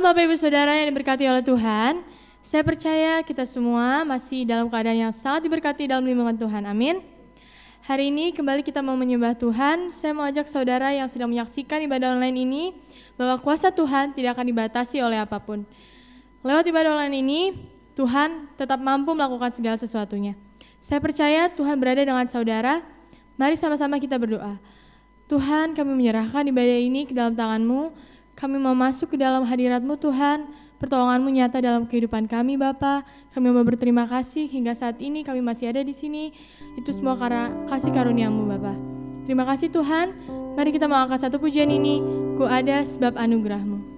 Bapak Ibu Saudara yang diberkati oleh Tuhan. Saya percaya kita semua masih dalam keadaan yang sangat diberkati dalam lindungan Tuhan. Amin. Hari ini kembali kita mau menyembah Tuhan. Saya mau ajak saudara yang sedang menyaksikan ibadah online ini bahwa kuasa Tuhan tidak akan dibatasi oleh apapun. Lewat ibadah online ini, Tuhan tetap mampu melakukan segala sesuatunya. Saya percaya Tuhan berada dengan saudara. Mari sama-sama kita berdoa. Tuhan, kami menyerahkan ibadah ini ke dalam tangan-Mu. Kami mau masuk ke dalam hadirat-Mu Tuhan, pertolongan-Mu nyata dalam kehidupan kami Bapa. Kami mau berterima kasih hingga saat ini kami masih ada di sini. Itu semua karena kasih karunia-Mu Bapa. Terima kasih Tuhan. Mari kita mau angkat satu pujian ini. Ku ada sebab anugerah-Mu.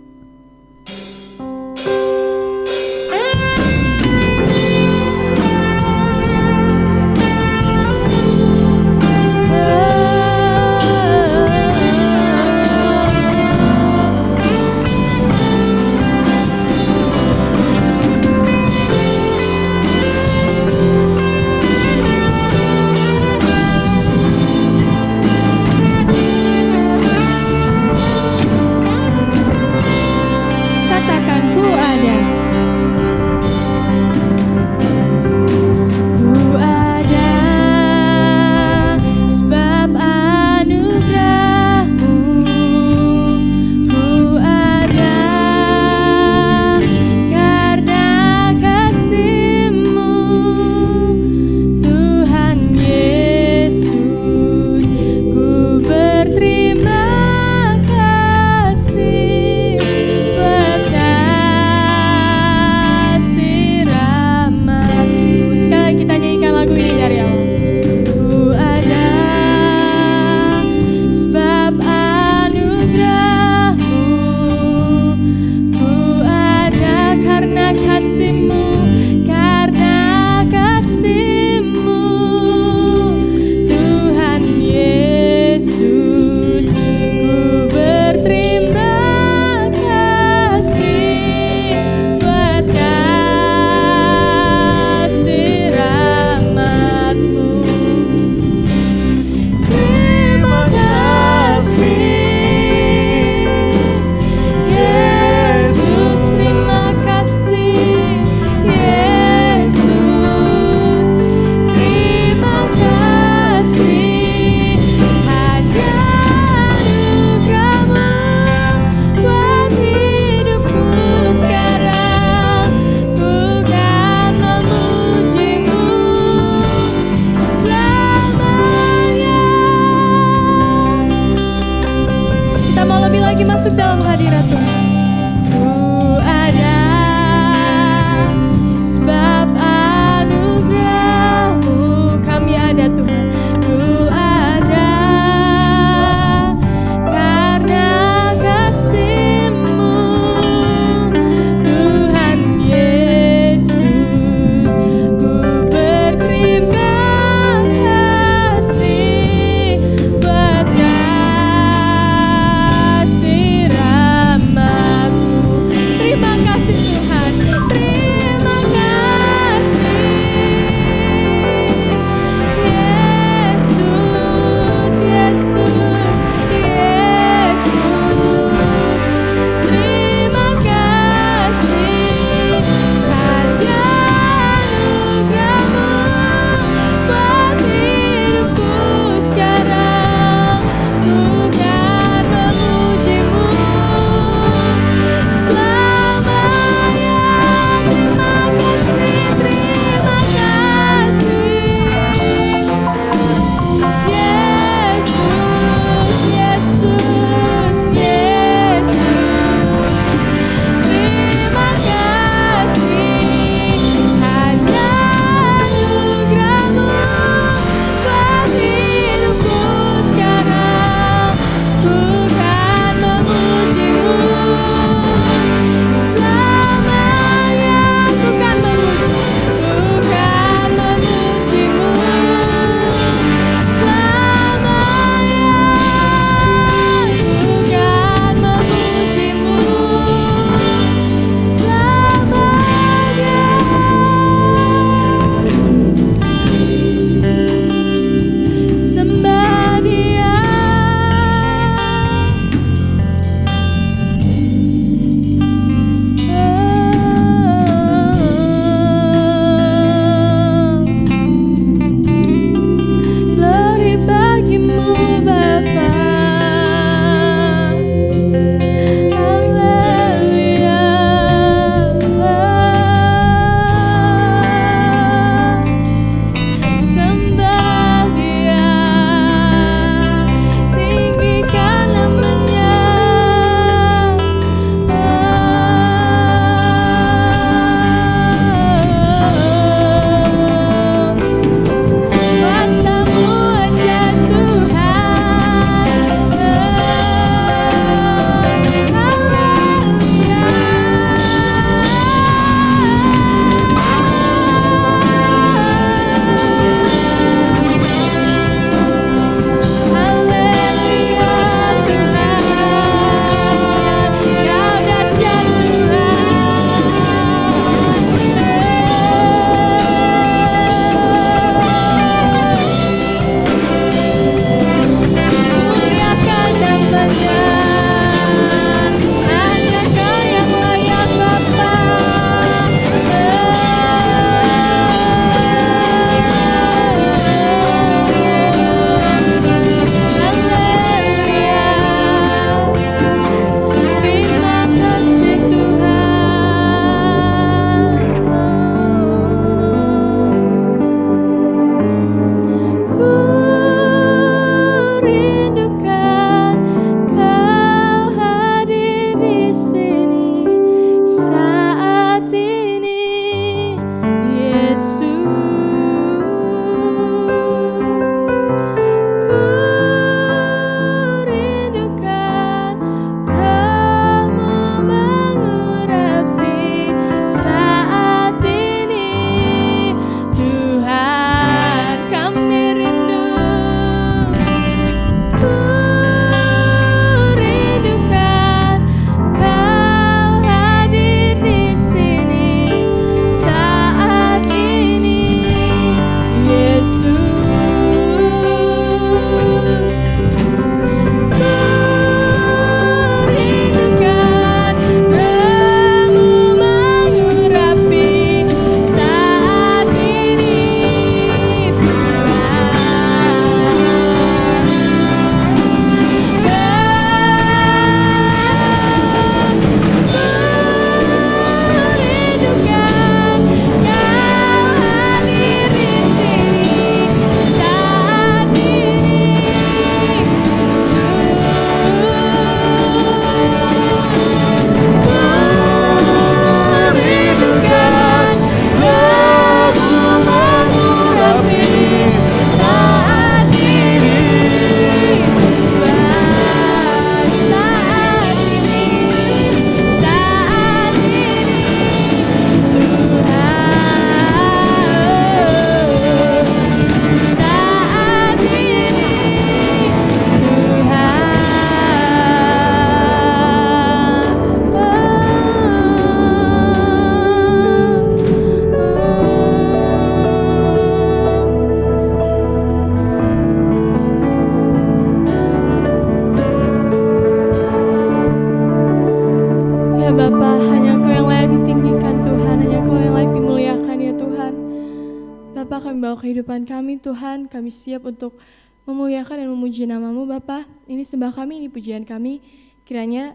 Bapa, kami bawa kehidupan kami Tuhan, kami siap untuk memuliakan dan memuji nama-Mu Bapa. Ini sembah kami, ini pujian kami, kiranya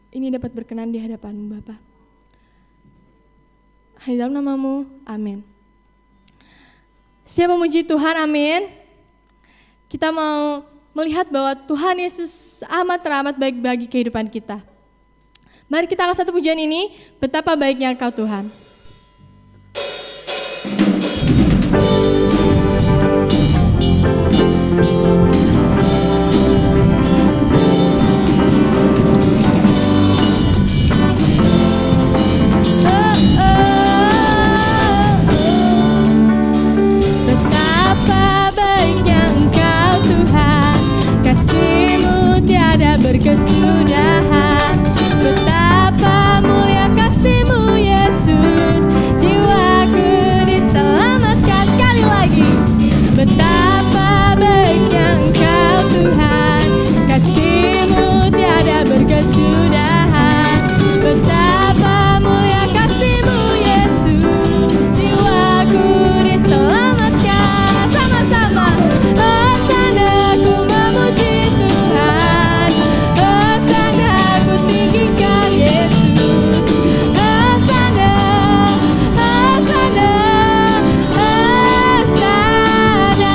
ini dapat berkenan di hadapan-Mu Bapa. Hanya dalam nama-Mu, amin. Siap memuji Tuhan, amin. Kita mau melihat bahwa Tuhan Yesus amat teramat baik bagi kehidupan kita. Mari kita angkat satu pujian ini, betapa baiknya Engkau Tuhan. Betapa baiknya Engkau Tuhan, kasih-Mu tiada berkesudahan. Betapa mulia kasih-Mu Yesus, jiwaku diselamatkan. Sekali lagi, betapa baiknya Engkau Tuhan, kasih-Mu tiada berkesudahan. Betapa mulia kasih-Mu Yesus, jiwaku diselamatkan. Sama-sama, hosana ku memuji Tuhan, hosana ku tinggikan Yesus, hosana, hosana, hosana.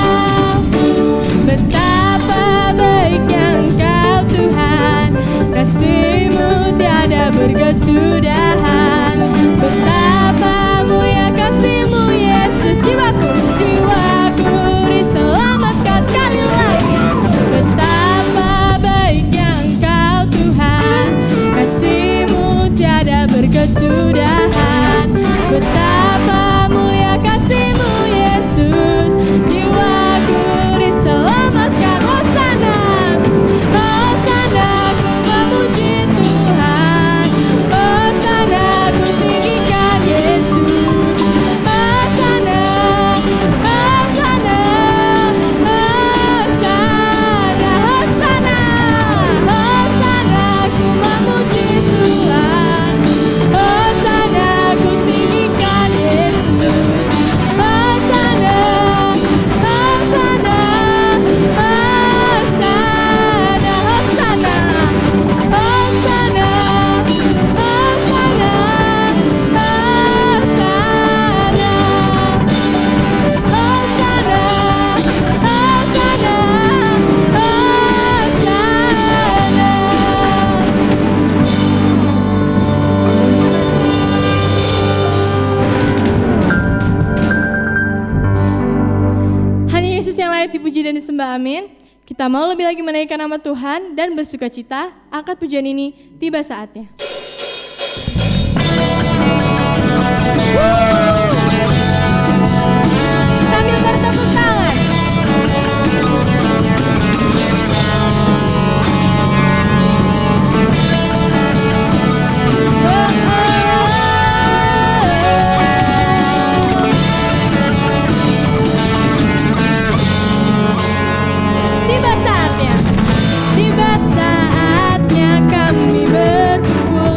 Betapa baiknya Engkau Tuhan, kasih-Mu tiada berkesudahan. Betapa mulia kasih-Mu Yesus, jiwaku diselamatkan. Sekali lagi, betapa baiknya Engkau Tuhan, kasih-Mu tiada berkesudahan. Betapa mulia kasih-Mu Yesus, jiwaku diselamatkan. Hosana, hosana ku memuji Tuhan, hosana ku tinggikan Yesus, hosana, hosana, hosana, hosana, hosana ku memuji Tuhan, hosana ku tinggikan Yesus, hosana, hosana, hosana, hosana, hosana, hosana, hosana, hosana, Hanya Yesus yang layak dipuji dan disembah, amin. Kita mau lebih lagi menaikkan nama Tuhan dan bersuka cita, angkat pujian ini, tiba saatnya. Sambil bertepuk tangan. Tiba saatnya kami berkumpul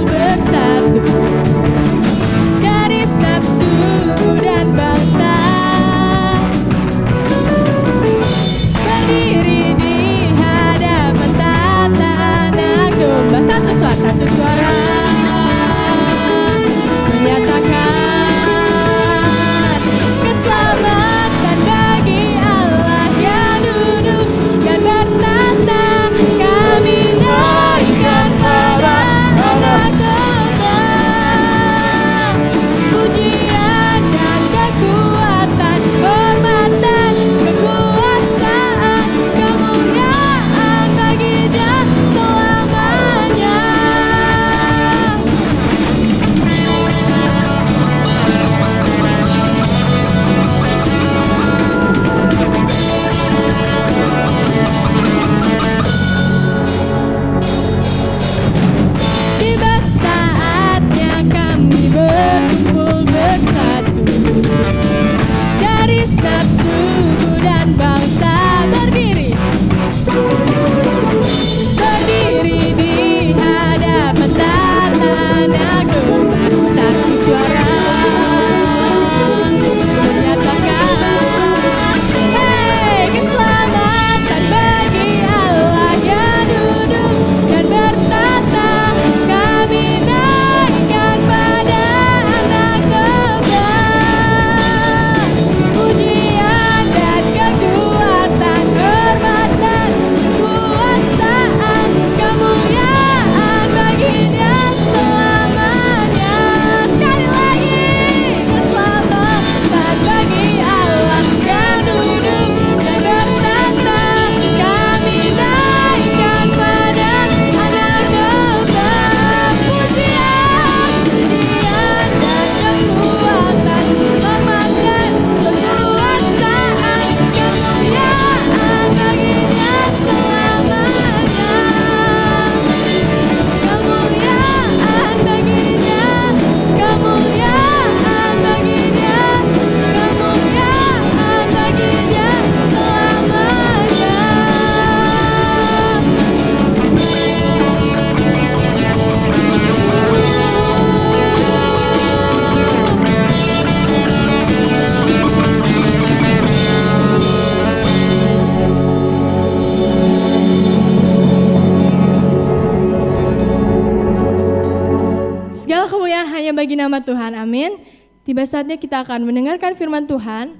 bagi nama Tuhan, amin. Tiba saatnya kita akan mendengarkan firman Tuhan.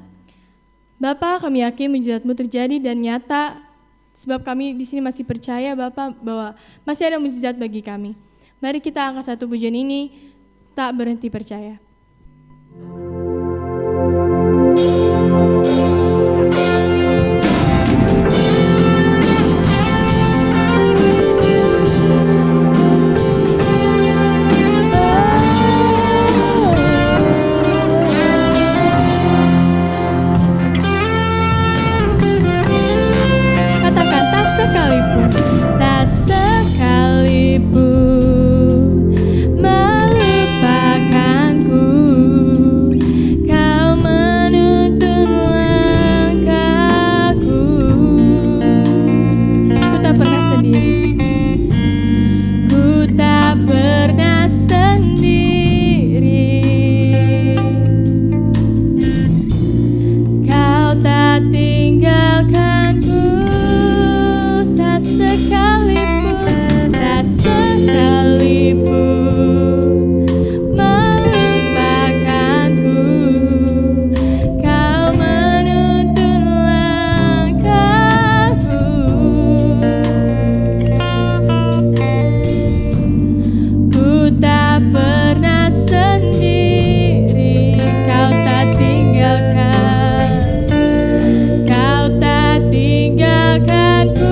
Bapa, kami yakin mujizat-Mu terjadi dan nyata, sebab kami di sini masih percaya Bapa bahwa masih ada mujizat bagi kami. Mari kita angkat satu pujian ini, tak berhenti percaya. Tak sekalipun melupakanku, Kau menuntun langkahku. Ku tak pernah sendiri, ku tak pernah sendiri. Kau tak tinggalkanku, tak sekalipun melupakanku, Kau menuntun langkahku. Ku tak pernah sendiri, Kau tak tinggalkan, Kau tak tinggalkanku.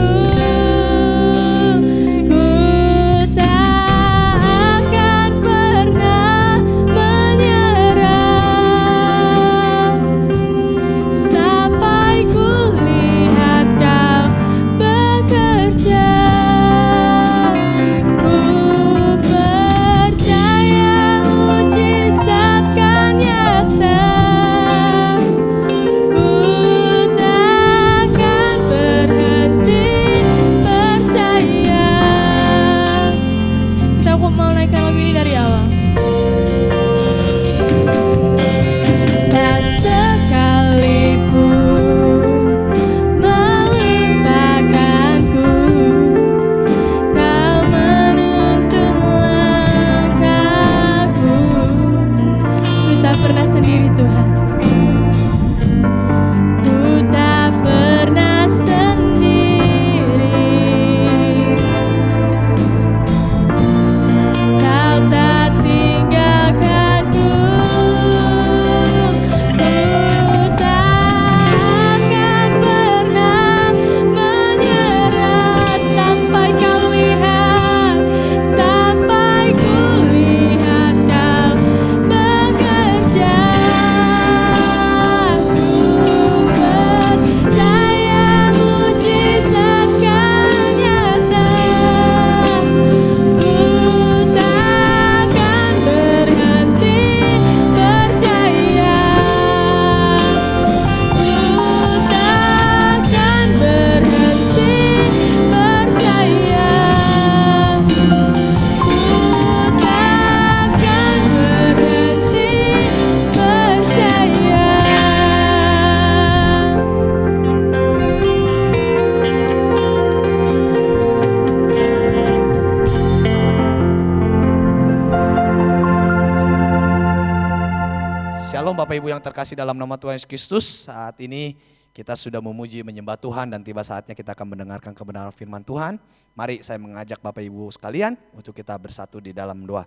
Shalom Bapak Ibu yang terkasih dalam nama Tuhan Yesus Kristus. Saat ini kita sudah memuji menyembah Tuhan dan tiba saatnya kita akan mendengarkan kebenaran firman Tuhan. Mari saya mengajak Bapak Ibu sekalian untuk kita bersatu di dalam doa.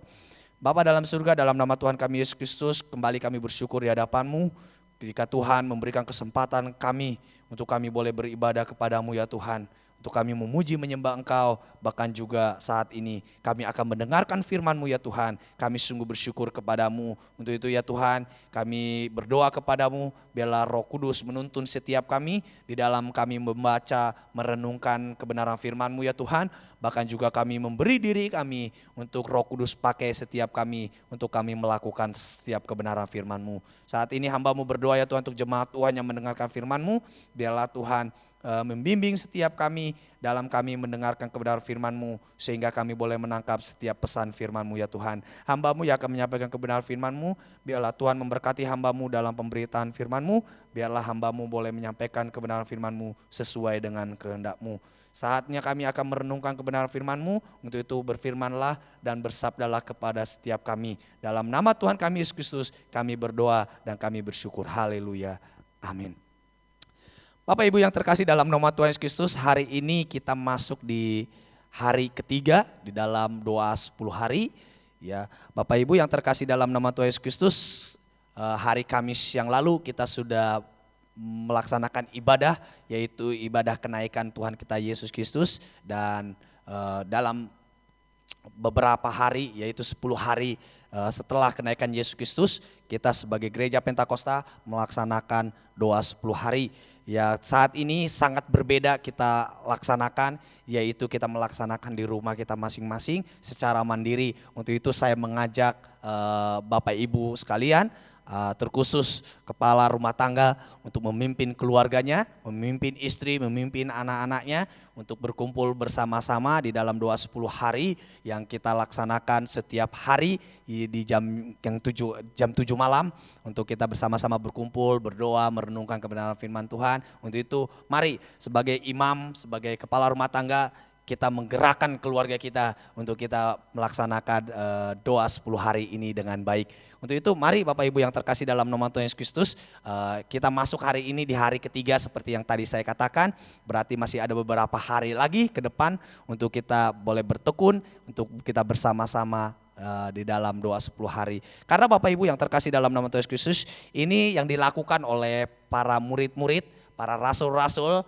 Bapa dalam surga, dalam nama Tuhan kami Yesus Kristus, kembali kami bersyukur di hadapan-Mu ketika Tuhan memberikan kesempatan kami untuk kami boleh beribadah kepadamu ya Tuhan. Untuk kami memuji menyembah Engkau, bahkan juga saat ini kami akan mendengarkan firman-Mu ya Tuhan. Kami sungguh bersyukur kepadamu. Untuk itu ya Tuhan, kami berdoa kepadamu, biarlah Roh Kudus menuntun setiap kami di dalam kami membaca, merenungkan kebenaran firman-Mu ya Tuhan. Bahkan juga kami memberi diri kami untuk Roh Kudus pakai setiap kami, untuk kami melakukan setiap kebenaran firman-Mu. Saat ini hamba-Mu berdoa ya Tuhan untuk jemaat Tuhan yang mendengarkan firman-Mu, biarlah Tuhan membimbing setiap kami dalam kami mendengarkan kebenaran firman-Mu, sehingga kami boleh menangkap setiap pesan firman-Mu ya Tuhan. Hamba-Mu yang akan menyampaikan kebenaran firman-Mu, biarlah Tuhan memberkati hamba-Mu dalam pemberitaan firman-Mu, biarlah hamba-Mu boleh menyampaikan kebenaran firman-Mu sesuai dengan kehendak-Mu. Saatnya kami akan merenungkan kebenaran firman-Mu, untuk itu berfirmanlah dan bersabdalah kepada setiap kami. Dalam nama Tuhan kami Yesus Kristus kami berdoa dan kami bersyukur. Haleluya. Amin. Bapak Ibu yang terkasih dalam nama Tuhan Yesus Kristus, hari ini kita masuk di hari ketiga di dalam doa 10 hari. Ya, Bapak Ibu yang terkasih dalam nama Tuhan Yesus Kristus, hari Kamis yang lalu kita sudah melaksanakan ibadah, yaitu ibadah kenaikan Tuhan kita Yesus Kristus, dan dalam beberapa hari, yaitu 10 hari setelah kenaikan Yesus Kristus, kita sebagai gereja Pentakosta melaksanakan doa 10 hari. Ya, saat ini sangat berbeda kita laksanakan, yaitu kita melaksanakan di rumah kita masing-masing secara mandiri. Untuk itu saya mengajak Bapak Ibu sekalian, terkhusus kepala rumah tangga, untuk memimpin keluarganya, memimpin istri, memimpin anak-anaknya untuk berkumpul bersama-sama di dalam doa 10 hari yang kita laksanakan setiap hari di jam 7 malam, untuk kita bersama-sama berkumpul, berdoa, merenungkan kebenaran firman Tuhan. Untuk itu mari sebagai imam, sebagai kepala rumah tangga, kita menggerakkan keluarga kita untuk kita melaksanakan doa 10 hari ini dengan baik. Untuk itu mari Bapak Ibu yang terkasih dalam nama Tuhan Yesus Kristus, kita masuk hari ini di hari ketiga seperti yang tadi saya katakan. Berarti masih ada beberapa hari lagi ke depan untuk kita boleh bertekun, untuk kita bersama-sama di dalam doa 10 hari. Karena Bapak Ibu yang terkasih dalam nama Tuhan Yesus Kristus, ini yang dilakukan oleh para murid-murid, para rasul-rasul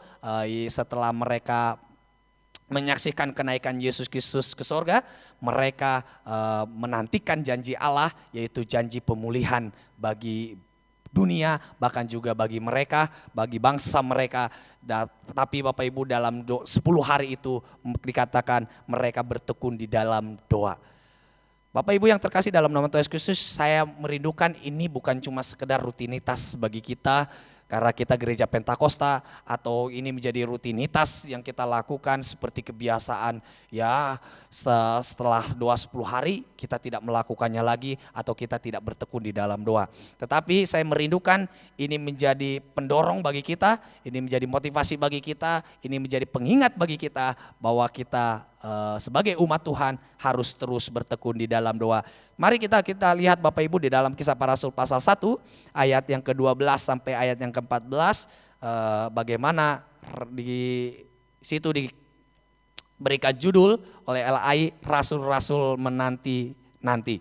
setelah mereka menyaksikan kenaikan Yesus Kristus ke sorga. Mereka menantikan janji Allah, yaitu janji pemulihan bagi dunia, bahkan juga bagi mereka, bagi bangsa mereka. Tapi Bapak Ibu dalam 10 hari itu dikatakan mereka bertekun di dalam doa. Bapak Ibu yang terkasih dalam nama Tuhan Yesus Kristus, saya merindukan ini bukan cuma sekedar rutinitas bagi kita, karena kita gereja Pentakosta, atau ini menjadi rutinitas yang kita lakukan seperti kebiasaan. Ya, setelah doa 10 hari kita tidak melakukannya lagi, atau kita tidak bertekun di dalam doa. Tetapi saya merindukan ini menjadi pendorong bagi kita, ini menjadi motivasi bagi kita, ini menjadi pengingat bagi kita bahwa kita sebagai umat Tuhan harus terus bertekun di dalam doa. Mari kita lihat Bapak Ibu di dalam Kisah Para Rasul pasal 1 ayat yang ke-12 sampai ayat yang ke-14, bagaimana di situ diberikan judul oleh LAI, Rasul-Rasul Menanti-Nanti.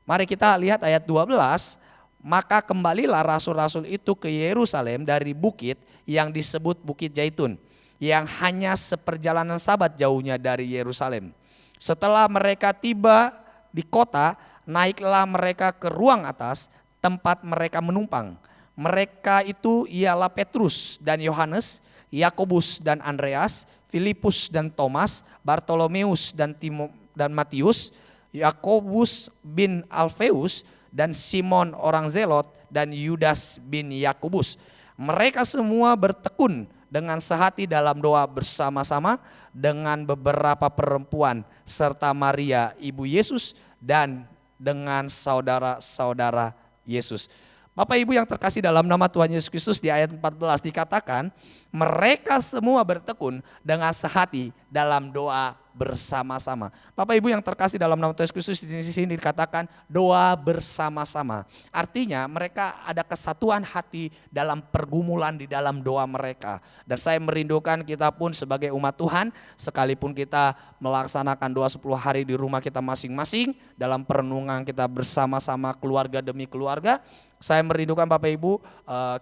Mari kita lihat ayat 12. Maka kembalilah rasul-rasul itu ke Yerusalem dari bukit yang disebut Bukit Zaitun, yang hanya seperjalanan sabat jauhnya dari Yerusalem. Setelah mereka tiba di kota, naiklah mereka ke ruang atas tempat mereka menumpang. Mereka itu ialah Petrus dan Yohanes, Yakobus dan Andreas, Filipus dan Thomas, Bartolomeus dan Matius, Yakobus bin Alfeus dan Simon orang Zelot dan Yudas bin Yakobus. Mereka semua bertekun dengan sehati dalam doa bersama-sama dengan beberapa perempuan serta Maria ibu Yesus dan dengan saudara-saudara Yesus. Bapak Ibu yang terkasih dalam nama Tuhan Yesus Kristus, di ayat 14 dikatakan mereka semua bertekun dengan sehati dalam doa bersama-sama. Bapak Ibu yang terkasih dalam nama Tuhan Yesus Kristus, di sini dikatakan doa bersama-sama. Artinya mereka ada kesatuan hati dalam pergumulan di dalam doa mereka. Dan saya merindukan kita pun sebagai umat Tuhan, sekalipun kita melaksanakan doa 10 hari di rumah kita masing-masing, dalam perenungan kita bersama-sama keluarga demi keluarga, saya merindukan Bapak Ibu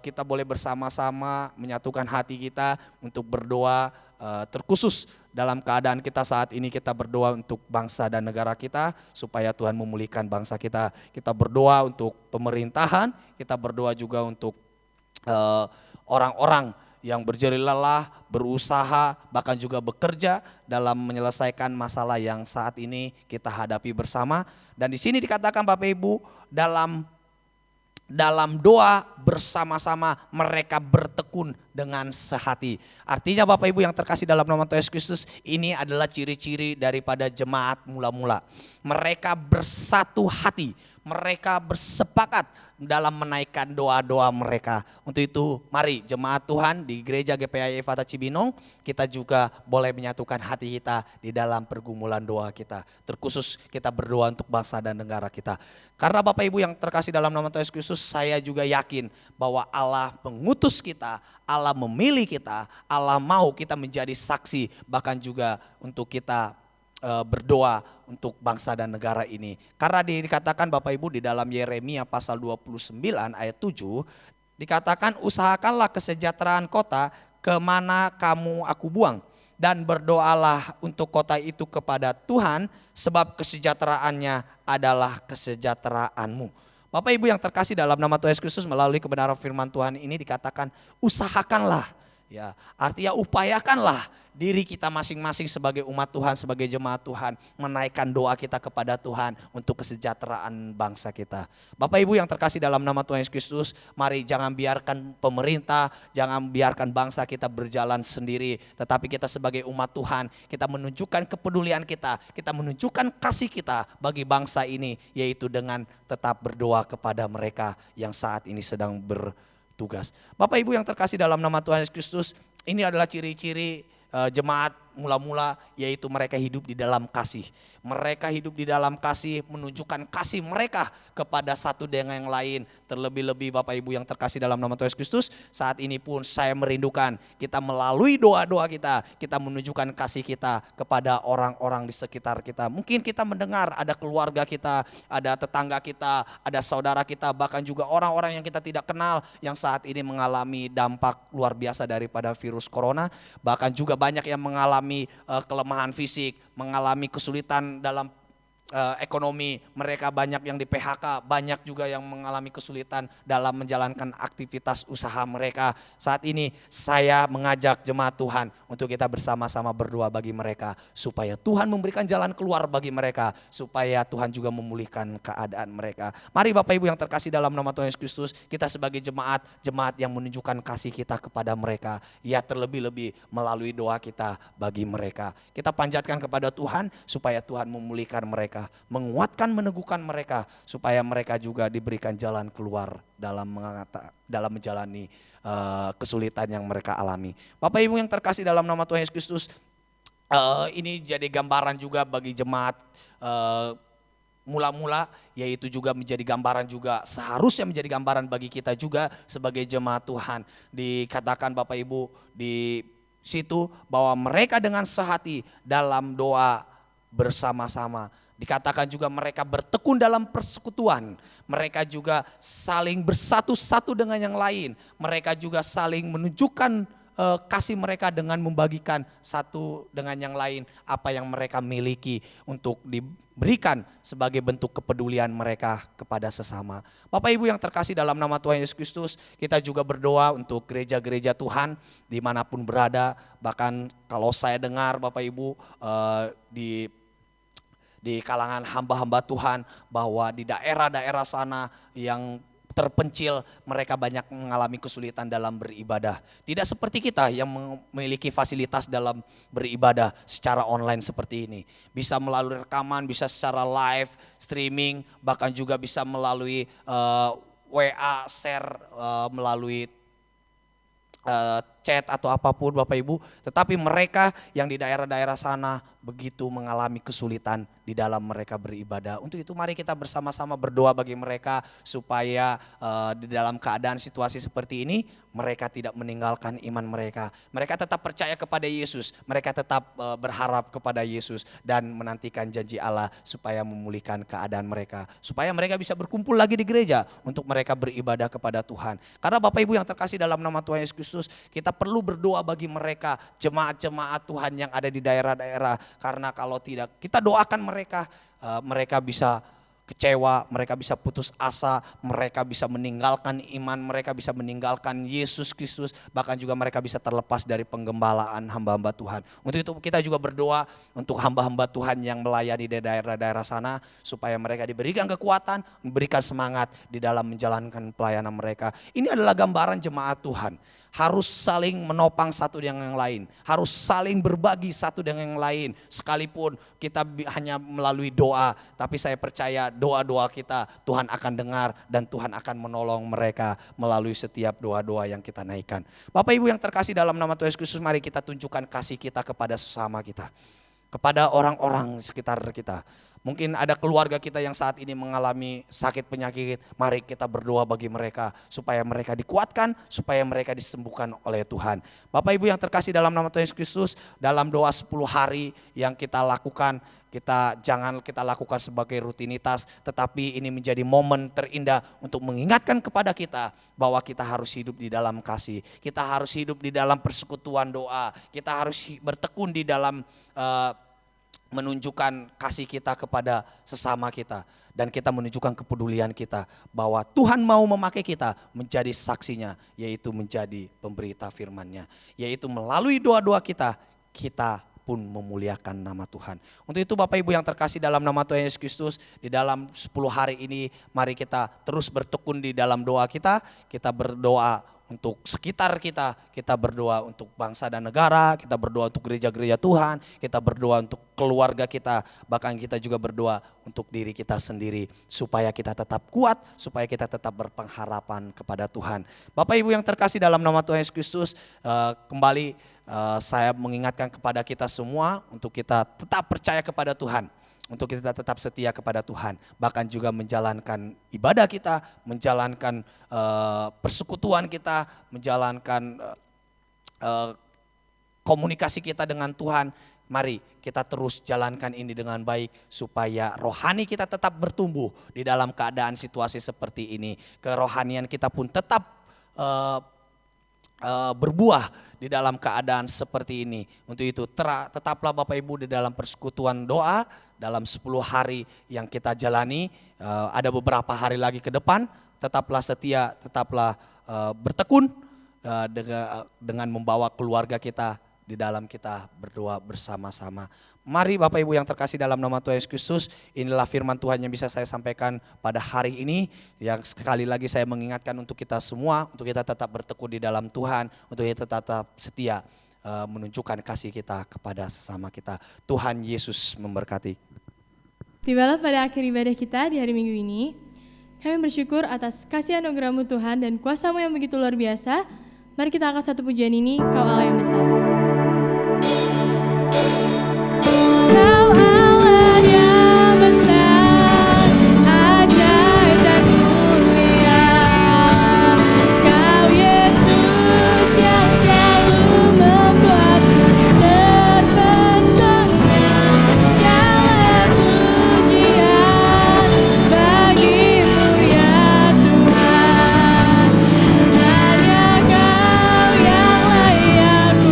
kita boleh bersama-sama menyatukan hati kita untuk berdoa, terkhusus dalam keadaan kita saat ini. Kita berdoa untuk bangsa dan negara kita supaya Tuhan memulihkan bangsa kita. Kita berdoa untuk pemerintahan, kita berdoa juga untuk orang-orang yang berjerih lelah, berusaha, bahkan juga bekerja dalam menyelesaikan masalah yang saat ini kita hadapi bersama. Dan di sini dikatakan Bapak Ibu, dalam doa bersama-sama mereka bertekun dengan sehati. Artinya Bapak Ibu yang terkasih dalam nama Tuhan Yesus Kristus, ini adalah ciri-ciri daripada jemaat mula-mula. Mereka bersatu hati, mereka bersepakat dalam menaikkan doa-doa mereka. Untuk itu mari jemaat Tuhan di gereja GPI Fata Cibinong, kita juga boleh menyatukan hati kita di dalam pergumulan doa kita. Terkhusus kita berdoa untuk bangsa dan negara kita. Karena Bapak Ibu yang terkasih dalam nama Tuhan Yesus Kristus, saya juga yakin bahwa Allah mengutus kita, Allah memilih kita, Allah mau kita menjadi saksi, bahkan juga untuk kita berdoa untuk bangsa dan negara ini. Karena dikatakan Bapak Ibu di dalam Yeremia pasal 29 ayat 7, dikatakan usahakanlah kesejahteraan kota kemana kamu aku buang. Dan berdoalah untuk kota itu kepada Tuhan sebab kesejahteraannya adalah kesejahteraanmu. Bapak Ibu yang terkasih dalam nama Tuhan Yesus Kristus, melalui kebenaran firman Tuhan ini dikatakan usahakanlah. Ya, artinya upayakanlah diri kita masing-masing sebagai umat Tuhan, sebagai jemaat Tuhan, menaikkan doa kita kepada Tuhan untuk kesejahteraan bangsa kita. Bapak Ibu yang terkasih dalam nama Tuhan Yesus Kristus, mari jangan biarkan pemerintah, jangan biarkan bangsa kita berjalan sendiri. Tetapi kita sebagai umat Tuhan, kita menunjukkan kepedulian kita menunjukkan kasih kita bagi bangsa ini, yaitu dengan tetap berdoa kepada mereka yang saat ini sedang bertugas. Bapak Ibu yang terkasih dalam nama Tuhan Yesus Kristus, ini adalah ciri-ciri jemaat mula-mula, yaitu mereka hidup di dalam kasih. Mereka hidup di dalam kasih, menunjukkan kasih mereka kepada satu dengan yang lain. Terlebih-lebih Bapak Ibu yang terkasih dalam nama Tuhan Yesus Kristus, saat ini pun saya merindukan kita melalui doa-doa kita menunjukkan kasih kita kepada orang-orang di sekitar kita. Mungkin kita mendengar ada keluarga kita, ada tetangga kita, ada saudara kita, bahkan juga orang-orang yang kita tidak kenal yang saat ini mengalami dampak luar biasa daripada virus corona. Bahkan juga banyak yang mengalami kelemahan fisik, mengalami kesulitan dalam ekonomi, mereka banyak yang di PHK, banyak juga yang mengalami kesulitan dalam menjalankan aktivitas usaha mereka. Saat ini saya mengajak jemaat Tuhan untuk kita bersama-sama berdoa bagi mereka, supaya Tuhan memberikan jalan keluar bagi mereka, supaya Tuhan juga memulihkan keadaan mereka. Mari Bapak Ibu yang terkasih dalam nama Tuhan Yesus Kristus, kita sebagai jemaat yang menunjukkan kasih kita kepada mereka, ya terlebih-lebih melalui doa kita bagi mereka. Kita panjatkan kepada Tuhan supaya Tuhan memulihkan mereka, menguatkan, meneguhkan mereka, supaya mereka juga diberikan jalan keluar dalam menjalani kesulitan yang mereka alami. Bapak Ibu yang terkasih dalam nama Tuhan Yesus Kristus, ini jadi gambaran juga bagi jemaat mula-mula, yaitu juga menjadi gambaran juga, seharusnya menjadi gambaran bagi kita juga sebagai jemaat Tuhan. Dikatakan Bapak Ibu di situ bahwa mereka dengan sehati dalam doa bersama-sama. Dikatakan juga mereka bertekun dalam persekutuan. Mereka juga saling bersatu satu dengan yang lain. Mereka juga saling menunjukkan kasih mereka dengan membagikan satu dengan yang lain apa yang mereka miliki untuk diberikan sebagai bentuk kepedulian mereka kepada sesama. Bapak Ibu yang terkasih dalam nama Tuhan Yesus Kristus, kita juga berdoa untuk gereja-gereja Tuhan dimanapun berada. Bahkan kalau saya dengar Bapak Ibu di kalangan hamba-hamba Tuhan, bahwa di daerah-daerah sana yang terpencil, mereka banyak mengalami kesulitan dalam beribadah. Tidak seperti kita yang memiliki fasilitas dalam beribadah secara online seperti ini. Bisa melalui rekaman, bisa secara live, streaming, bahkan juga bisa melalui WA, share melalui chat atau apapun Bapak Ibu. Tetapi mereka yang di daerah-daerah sana begitu mengalami kesulitan di dalam mereka beribadah. Untuk itu mari kita bersama-sama berdoa bagi mereka, supaya di dalam keadaan situasi seperti ini mereka tidak meninggalkan iman mereka. Mereka tetap percaya kepada Yesus, mereka tetap berharap kepada Yesus dan menantikan janji Allah supaya memulihkan keadaan mereka, supaya mereka bisa berkumpul lagi di gereja untuk mereka beribadah kepada Tuhan. Karena Bapak Ibu yang terkasih dalam nama Tuhan Yesus Kristus, kita perlu berdoa bagi mereka, jemaat-jemaat Tuhan yang ada di daerah-daerah. Karena kalau tidak kita doakan mereka, mereka bisa kecewa, mereka bisa putus asa, mereka bisa meninggalkan iman, mereka bisa meninggalkan Yesus Kristus, bahkan juga mereka bisa terlepas dari penggembalaan hamba-hamba Tuhan. Untuk itu kita juga berdoa untuk hamba-hamba Tuhan yang melayani di daerah-daerah sana, supaya mereka diberikan kekuatan, diberikan semangat di dalam menjalankan pelayanan mereka. Ini adalah gambaran jemaat Tuhan. Harus saling menopang satu dengan yang lain, harus saling berbagi satu dengan yang lain. Sekalipun kita hanya melalui doa, tapi saya percaya doa-doa kita Tuhan akan dengar dan Tuhan akan menolong mereka melalui setiap doa-doa yang kita naikkan. Bapak Ibu yang terkasih dalam nama Tuhan Yesus Kristus, mari kita tunjukkan kasih kita kepada sesama kita, kepada orang-orang sekitar kita. Mungkin ada keluarga kita yang saat ini mengalami sakit penyakit, mari kita berdoa bagi mereka supaya mereka dikuatkan, supaya mereka disembuhkan oleh Tuhan. Bapak Ibu yang terkasih dalam nama Tuhan Yesus Kristus, dalam doa 10 hari yang kita lakukan, jangan kita lakukan sebagai rutinitas, tetapi ini menjadi momen terindah untuk mengingatkan kepada kita bahwa kita harus hidup di dalam kasih, kita harus hidup di dalam persekutuan doa, kita harus bertekun di dalam menunjukkan kasih kita kepada sesama kita, dan kita menunjukkan kepedulian kita bahwa Tuhan mau memakai kita menjadi saksinya, yaitu menjadi pemberita firman-Nya, yaitu melalui doa-doa kita pun memuliakan nama Tuhan. Untuk itu Bapak Ibu yang terkasih dalam nama Tuhan Yesus Kristus, di dalam 10 hari ini mari kita terus bertekun di dalam doa kita berdoa untuk sekitar kita berdoa untuk bangsa dan negara, kita berdoa untuk gereja-gereja Tuhan, kita berdoa untuk keluarga kita, bahkan kita juga berdoa untuk diri kita sendiri supaya kita tetap kuat, supaya kita tetap berpengharapan kepada Tuhan. Bapak Ibu yang terkasih dalam nama Tuhan Yesus Kristus, kembali saya mengingatkan kepada kita semua untuk kita tetap percaya kepada Tuhan, untuk kita tetap setia kepada Tuhan, bahkan juga menjalankan ibadah kita, menjalankan persekutuan kita, menjalankan komunikasi kita dengan Tuhan. Mari kita terus jalankan ini dengan baik supaya rohani kita tetap bertumbuh di dalam keadaan situasi seperti ini. Kerohanian kita pun tetap berbuah di dalam keadaan seperti ini. Untuk itu tetaplah Bapak Ibu di dalam persekutuan doa dalam 10 hari yang kita jalani. Ada beberapa hari lagi ke depan, tetaplah setia, tetaplah bertekun dengan membawa keluarga kita di dalam kita berdoa bersama-sama. Mari Bapak Ibu yang terkasih dalam nama Tuhan Yesus Kristus, inilah firman Tuhan yang bisa saya sampaikan pada hari ini. Yang sekali lagi saya mengingatkan untuk kita semua, untuk kita tetap bertekun di dalam Tuhan, untuk kita tetap setia menunjukkan kasih kita kepada sesama kita. Tuhan Yesus memberkati. Tibalah pada akhir ibadah kita di hari Minggu ini. Kami bersyukur atas kasih anugerah-Mu Tuhan dan kuasa-Mu yang begitu luar biasa. Mari kita angkat satu pujian ini, Kau Allah yang besar. Kau Allah yang besar, ajaib dan mulia. Kau Yesus yang selalu membuatku terpesona. Segala pujian bagi-Mu ya Tuhan. Hanya Kau yang layak ku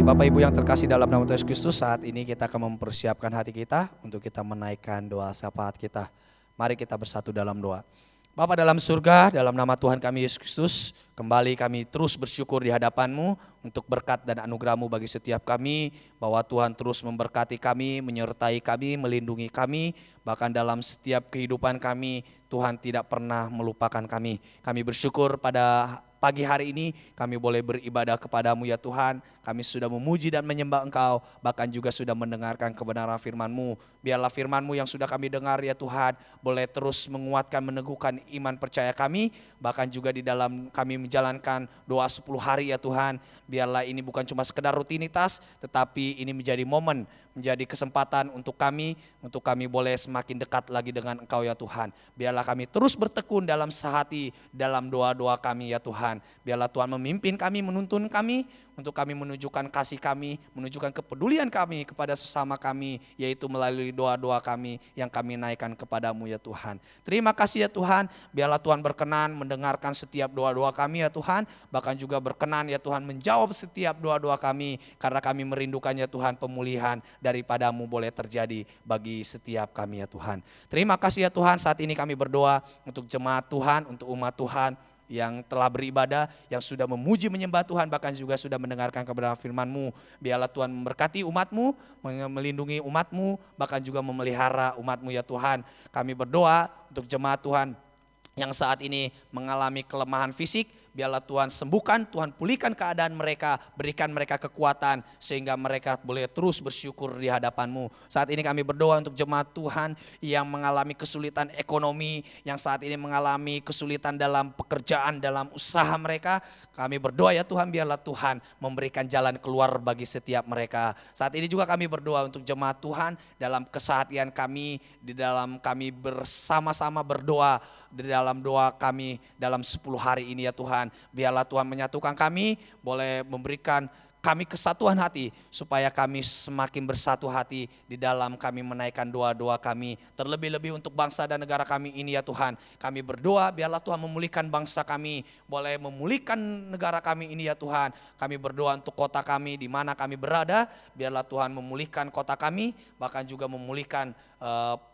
Bapak Ibu yang terkasih dalam nama Tuhan Yesus Kristus, saat ini kita akan mempersiapkan hati kita untuk kita menaikkan doa syafaat kita. Mari kita bersatu dalam doa. Bapa dalam surga, dalam nama Tuhan kami Yesus Kristus, kembali kami terus bersyukur di hadapan-Mu untuk berkat dan anugerah-Mu bagi setiap kami, bahwa Tuhan terus memberkati kami, menyertai kami, melindungi kami, bahkan dalam setiap kehidupan kami, Tuhan tidak pernah melupakan kami. Kami bersyukur pada pagi hari ini kami boleh beribadah kepadamu ya Tuhan. Kami sudah memuji dan menyembah Engkau, bahkan juga sudah mendengarkan kebenaran firman-Mu. Biarlah firman-Mu yang sudah kami dengar ya Tuhan, boleh terus menguatkan, meneguhkan iman percaya kami. Bahkan juga di dalam kami menjalankan doa 10 hari ya Tuhan. Biarlah ini bukan cuma sekedar rutinitas, tetapi ini menjadi momen, menjadi kesempatan untuk kami boleh semakin dekat lagi dengan Engkau ya Tuhan. Biarlah kami terus bertekun dalam sehati, dalam doa-doa kami ya Tuhan. Biarlah Tuhan memimpin kami, menuntun kami, untuk kami menunjukkan kasih kami, menunjukkan kepedulian kami kepada sesama kami, yaitu melalui doa-doa kami yang kami naikkan kepadamu ya Tuhan. Terima kasih ya Tuhan, biarlah Tuhan berkenan mendengarkan setiap doa-doa kami ya Tuhan, bahkan juga berkenan ya Tuhan menjawab setiap doa-doa kami, karena kami merindukan ya Tuhan pemulihan daripadamu boleh terjadi bagi setiap kami ya Tuhan. Terima kasih ya Tuhan, saat ini kami berdoa untuk jemaat Tuhan, untuk umat Tuhan yang telah beribadah, yang sudah memuji menyembah Tuhan, bahkan juga sudah mendengarkan kebenaran firman-Mu. Biarlah Tuhan memberkati umat-Mu, melindungi umat-Mu, bahkan juga memelihara umat-Mu ya Tuhan. Kami berdoa untuk jemaat Tuhan yang saat ini mengalami kelemahan fisik, biarlah Tuhan sembuhkan, Tuhan pulihkan keadaan mereka, berikan mereka kekuatan sehingga mereka boleh terus bersyukur di hadapan-Mu. Saat ini kami berdoa untuk jemaat Tuhan yang mengalami kesulitan ekonomi, yang saat ini mengalami kesulitan dalam pekerjaan, dalam usaha mereka. Kami berdoa ya Tuhan, biarlah Tuhan memberikan jalan keluar bagi setiap mereka. Saat ini juga kami berdoa untuk jemaat Tuhan dalam keseharian kami, di dalam kami bersama-sama berdoa, di dalam doa kami dalam 10 hari ini ya Tuhan. Biarlah Tuhan menyatukan kami, boleh memberikan kami kesatuan hati, supaya kami semakin bersatu hati di dalam kami menaikkan doa-doa kami. Terlebih-lebih untuk bangsa dan negara kami ini ya Tuhan. Kami berdoa biarlah Tuhan memulihkan bangsa kami, boleh memulihkan negara kami ini ya Tuhan. Kami berdoa untuk kota kami di mana kami berada, biarlah Tuhan memulihkan kota kami, bahkan juga memulihkan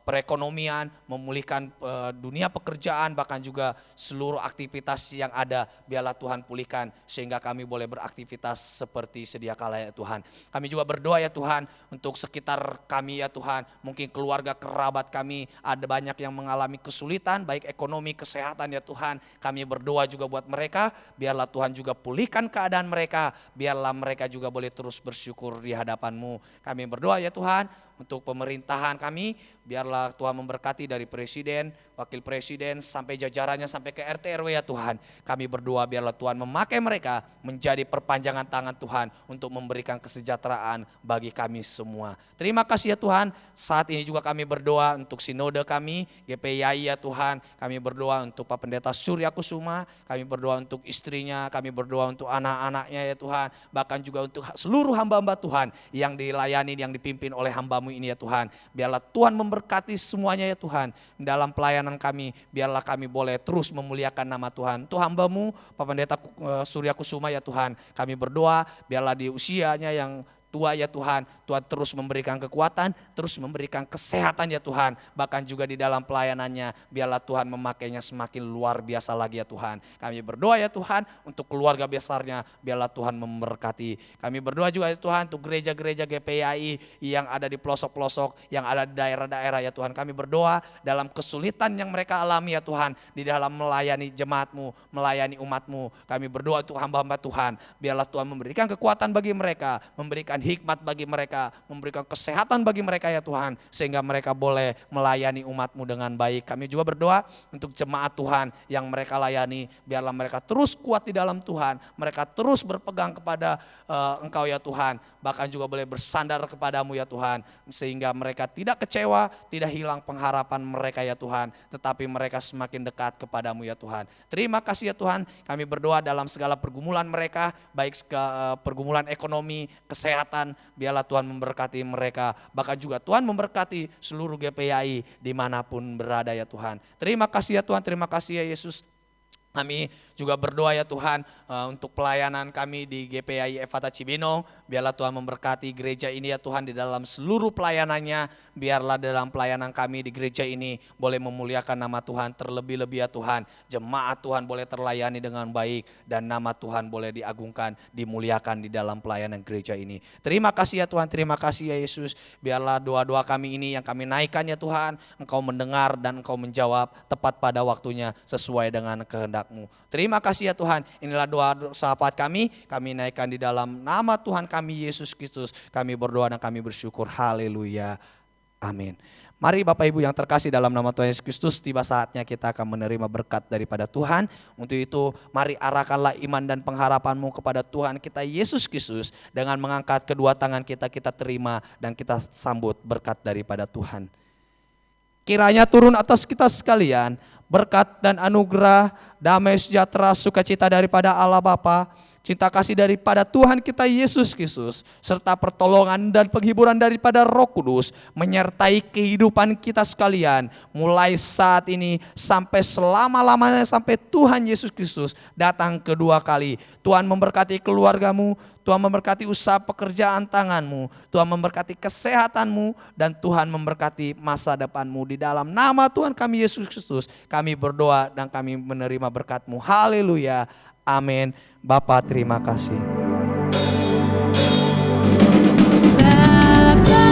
perekonomian, memulihkan dunia pekerjaan, bahkan juga seluruh aktivitas yang ada. Biarlah Tuhan pulihkan sehingga kami boleh beraktivitas seperti sedia kala ya Tuhan. Kami juga berdoa ya Tuhan untuk sekitar kami ya Tuhan. Mungkin keluarga kerabat kami ada banyak yang mengalami kesulitan, baik ekonomi, kesehatan ya Tuhan. Kami berdoa juga buat mereka, biarlah Tuhan juga pulihkan keadaan mereka. Biarlah mereka juga boleh terus bersyukur di hadapan-Mu. Kami berdoa ya Tuhan untuk pemerintahan kami, biarlah Tuhan memberkati dari presiden, wakil presiden, sampai jajarannya, sampai ke RT RW ya Tuhan. Kami berdoa biarlah Tuhan memakai mereka menjadi perpanjangan tangan Tuhan untuk memberikan kesejahteraan bagi kami semua. Terima kasih ya Tuhan, saat ini juga kami berdoa untuk sinode kami, GPII ya Tuhan. Kami berdoa untuk Pak Pendeta Surya Kusuma, kami berdoa untuk istrinya, kami berdoa untuk anak-anaknya ya Tuhan. Bahkan juga untuk seluruh hamba-hamba Tuhan yang dilayani, yang dipimpin oleh hamba-Mu ini ya Tuhan. Biarlah Tuhan memberkati semuanya ya Tuhan. Dalam pelayanan kami, biarlah kami boleh terus memuliakan nama Tuhan. Tuhan hamba-Mu Pak Pendeta Surya Kusuma ya Tuhan. Kami berdoa biarlah di usianya yang tua ya Tuhan, Tuhan terus memberikan kekuatan, terus memberikan kesehatan ya Tuhan. Bahkan juga di dalam pelayanannya, biarlah Tuhan memakainya semakin luar biasa lagi ya Tuhan. Kami berdoa ya Tuhan untuk keluarga besarnya, biarlah Tuhan memberkati. Kami berdoa juga ya Tuhan untuk gereja-gereja GPII yang ada di pelosok-pelosok, yang ada di daerah-daerah ya Tuhan. Kami berdoa dalam kesulitan yang mereka alami ya Tuhan, di dalam melayani jemaat-Mu, melayani umat-Mu. Kami berdoa untuk hamba-hamba Tuhan, biarlah Tuhan memberikan kekuatan bagi mereka, memberikan hikmat bagi mereka, memberikan kesehatan bagi mereka ya Tuhan, sehingga mereka boleh melayani umat-Mu dengan baik. Kami juga berdoa untuk jemaat Tuhan yang mereka layani, biarlah mereka terus kuat di dalam Tuhan, mereka terus berpegang kepada Engkau ya Tuhan, bahkan juga boleh bersandar kepadamu ya Tuhan, sehingga mereka tidak kecewa, tidak hilang pengharapan mereka ya Tuhan, tetapi mereka semakin dekat kepadamu ya Tuhan. Terima kasih ya Tuhan, kami berdoa dalam segala pergumulan mereka, baik pergumulan ekonomi, kesehatan, biarlah Tuhan memberkati mereka, bahkan juga Tuhan memberkati seluruh GPII dimanapun berada ya Tuhan. Terima kasih ya Tuhan, terima kasih ya Yesus. Kami juga berdoa ya Tuhan untuk pelayanan kami di GPI Efata Cibinong. Biarlah Tuhan memberkati gereja ini ya Tuhan di dalam seluruh pelayanannya. Biarlah dalam pelayanan kami di gereja ini boleh memuliakan nama Tuhan terlebih-lebih ya Tuhan. Jemaat Tuhan boleh terlayani dengan baik dan nama Tuhan boleh diagungkan, dimuliakan di dalam pelayanan gereja ini. Terima kasih ya Tuhan, terima kasih ya Yesus. Biarlah doa-doa kami ini yang kami naikkan ya Tuhan, Engkau mendengar dan Engkau menjawab tepat pada waktunya sesuai dengan kehendak. Terima kasih ya Tuhan, inilah doa sahabat kami naikkan di dalam nama Tuhan kami Yesus Kristus. Kami berdoa dan kami bersyukur, haleluya, amin. Mari Bapak Ibu yang terkasih dalam nama Tuhan Yesus Kristus, tiba saatnya kita akan menerima berkat daripada Tuhan. Untuk itu mari arahkanlah iman dan pengharapanmu kepada Tuhan kita Yesus Kristus. Dengan mengangkat kedua tangan kita terima dan kita sambut berkat daripada Tuhan. Kiranya turun atas kita sekalian berkat dan anugerah, damai sejahtera, sukacita daripada Allah Bapa, cinta kasih daripada Tuhan kita Yesus Kristus, serta pertolongan dan penghiburan daripada Roh Kudus menyertai kehidupan kita sekalian mulai saat ini sampai selama-lamanya, sampai Tuhan Yesus Kristus datang kedua kali. Tuhan memberkati keluargamu, Tuhan memberkati usaha pekerjaan tanganmu, Tuhan memberkati kesehatanmu, dan Tuhan memberkati masa depanmu. Di dalam nama Tuhan kami Yesus Kristus kami berdoa dan kami menerima berkat-Mu. Haleluya, amin. Bapa terima kasih. Bapa,